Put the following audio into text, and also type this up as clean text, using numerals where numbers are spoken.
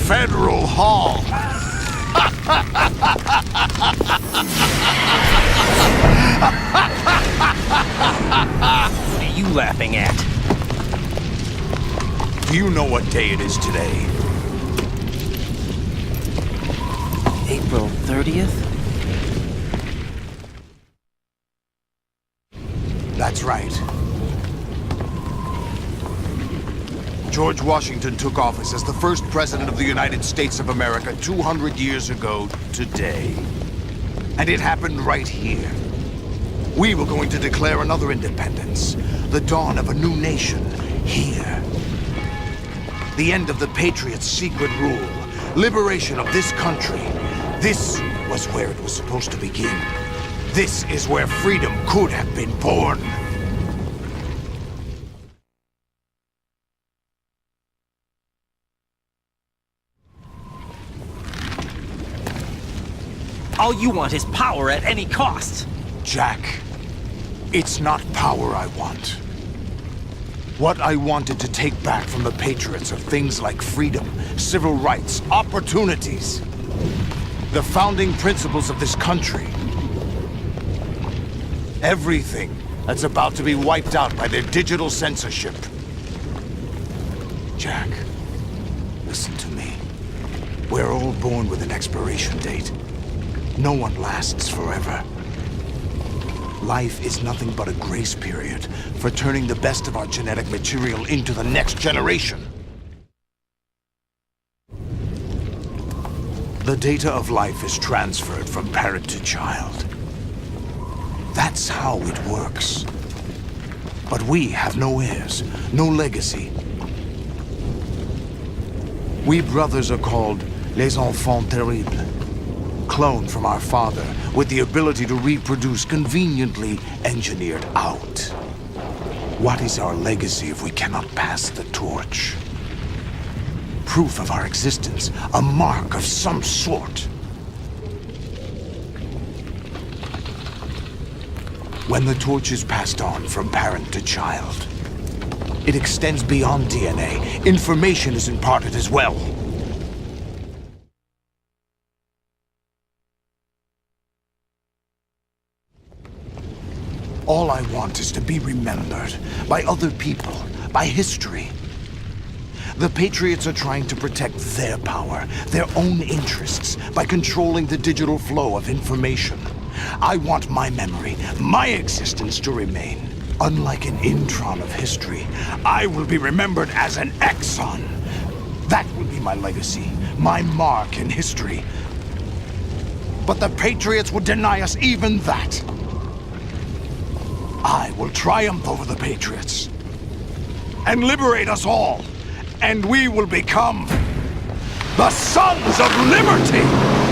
Federal Hall. What are you laughing at? Do you know what day it is today? April 30th? That's right. George Washington took office as the first president of the United States of America 200 years ago today. And it happened right here. We were going to declare another independence, the dawn of a new nation, here. The end of the Patriots' secret rule, liberation of this country. This was where it was supposed to begin. This is where freedom could have been born. All you want is power at any cost. Jack, it's not power I want. What I wanted to take back from the Patriots are things like freedom, civil rights, opportunities. The founding principles of this country. Everything that's about to be wiped out by their digital censorship. Jack, listen to me. We're all born with an expiration date. No one lasts forever. Life is nothing but a grace period for turning the best of our genetic material into the next generation. The data of life is transferred from parent to child. That's how it works. But we have no heirs, no legacy. We brothers are called les enfants terribles. Cloned from our father, with the ability to reproduce conveniently engineered out. What is our legacy if we cannot pass the torch? Proof of our existence, a mark of some sort. When the torch is passed on from parent to child, it extends beyond DNA. Information is imparted as well. All I want is to be remembered by other people, by history. The Patriots are trying to protect their power, their own interests, by controlling the digital flow of information. I want my memory, my existence to remain. Unlike an intron of history, I will be remembered as an exon. That will be my legacy, my mark in history. But the Patriots would deny us even that. I will triumph over the Patriots and liberate us all, and we will become the Sons of Liberty!